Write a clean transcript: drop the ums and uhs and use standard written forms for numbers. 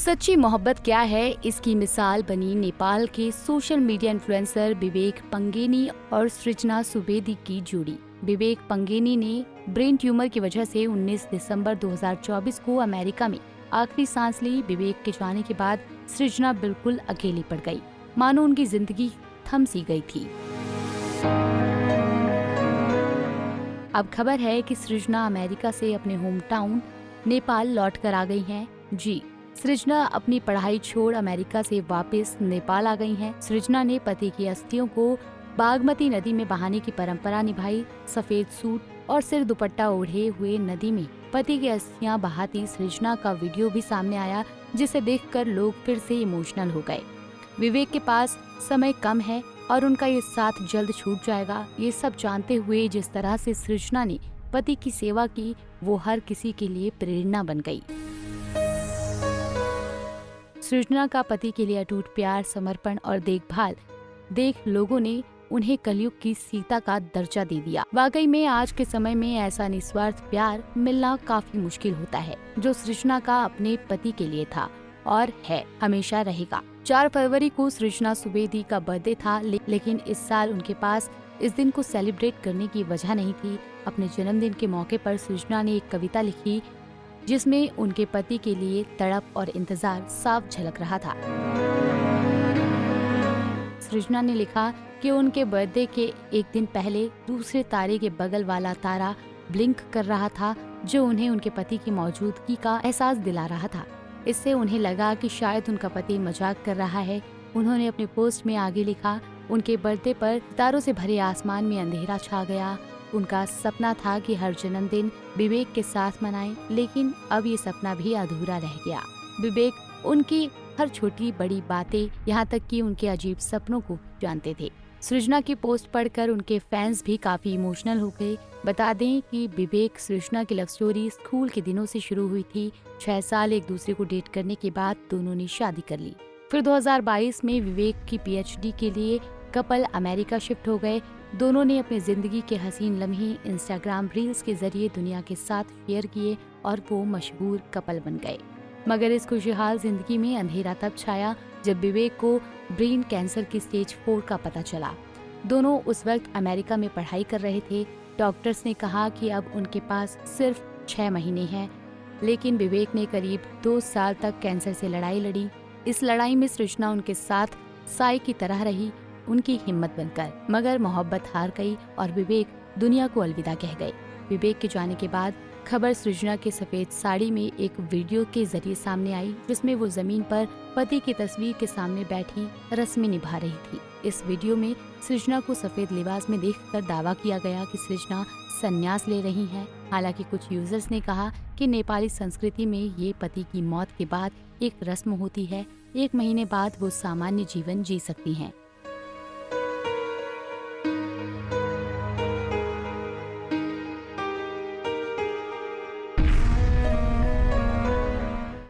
सच्ची मोहब्बत क्या है, इसकी मिसाल बनी नेपाल के सोशल मीडिया इन्फ्लुएंसर विवेक पंगेनी और सृजना सुवेदी की जोड़ी। विवेक पंगेनी ने ब्रेन ट्यूमर की वजह से 19 दिसंबर 2024 को अमेरिका में आखिरी सांस ली। विवेक के जाने के बाद सृजना बिल्कुल अकेली पड़ गई, मानो उनकी जिंदगी थम सी गई थी। अब खबर है कि सृजना अमेरिका से अपने होम टाउन नेपाल लौट कर आ गई हैं। जी, सृजना अपनी पढ़ाई छोड़ अमेरिका से वापस नेपाल आ गई हैं। सृजना ने पति की अस्थियों को बागमती नदी में बहाने की परंपरा निभाई। सफेद सूट और सिर दुपट्टा ओढ़े हुए नदी में पति की अस्थियां बहाती सृजना का वीडियो भी सामने आया, जिसे देखकर लोग फिर से इमोशनल हो गए। विवेक के पास समय कम है और उनका ये साथ जल्द छूट जाएगा। ये सब जानते हुए जिस तरह से सृजना ने पति की सेवा की, वो हर किसी के लिए प्रेरणा बन गई। सृजना का पति के लिए अटूट प्यार, समर्पण और देखभाल देख लोगों ने उन्हें कलयुग की सीता का दर्जा दे दिया। वाकई में आज के समय में ऐसा निस्वार्थ प्यार मिलना काफी मुश्किल होता है, जो सृजना का अपने पति के लिए था और है, हमेशा रहेगा। 4 फरवरी को सृजना सुवेदी का बर्थडे था, लेकिन इस साल उनके पास इस दिन को सेलिब्रेट करने की वजह नहीं थी। अपने जन्मदिन के मौके पर सृजना ने एक कविता लिखी, जिसमें उनके पति के लिए तड़प और इंतजार साफ झलक रहा था। सृजना ने लिखा कि उनके बर्थडे के एक दिन पहले दूसरे तारे के बगल वाला तारा ब्लिंक कर रहा था, जो उन्हें उनके पति की मौजूदगी का एहसास दिला रहा था। इससे उन्हें लगा कि शायद उनका पति मजाक कर रहा है। उन्होंने अपने पोस्ट में आगे लिखा, उनके बर्थडे पर सितारों से भरे आसमान में अंधेरा छा गया। उनका सपना था कि हर जन्मदिन विवेक के साथ मनाएं, लेकिन अब ये सपना भी अधूरा रह गया। विवेक उनकी हर छोटी बड़ी बातें, यहाँ तक कि उनके अजीब सपनों को जानते थे। सृजना की पोस्ट पढ़कर उनके फैंस भी काफी इमोशनल हो गए। बता दें कि विवेक सृजना की लव स्टोरी स्कूल के दिनों से शुरू हुई थी। 6 साल एक दूसरे को डेट करने के बाद दोनों ने शादी कर ली। फिर 2022 में विवेक की PhD के लिए कपल अमेरिका शिफ्ट हो गए। दोनों ने अपनी जिंदगी के हसीन लम्हे इंस्टाग्राम रील्स के जरिए दुनिया के साथ शेयर किए और वो मशहूर कपल बन गए। मगर इस खुशहाल जिंदगी में अंधेरा तब छाया जब विवेक को ब्रेन कैंसर की स्टेज 4 का पता चला। दोनों उस वक्त अमेरिका में पढ़ाई कर रहे थे। डॉक्टर्स ने कहा कि अब उनके पास सिर्फ 6 महीने हैं, लेकिन विवेक ने करीब 2 साल तक कैंसर से लड़ाई लड़ी। इस लड़ाई में सृजना उनके साथ साई की तरह रही, उनकी हिम्मत बनकर। मगर मोहब्बत हार गई और विवेक दुनिया को अलविदा कह गए। विवेक के जाने के बाद खबर सृजना के सफेद साड़ी में एक वीडियो के जरिए सामने आई, जिसमें वो जमीन पर पति की तस्वीर के सामने बैठी रस्में निभा रही थी। इस वीडियो में सृजना को सफेद लिबास में देखकर दावा किया गया कि सृजना संन्यास ले रही हैं। हालांकि कुछ यूजर्स ने कहा कि नेपाली संस्कृति में ये पति की मौत के बाद एक रस्म होती है। 1 महीने बाद वो सामान्य जीवन जी सकती हैं।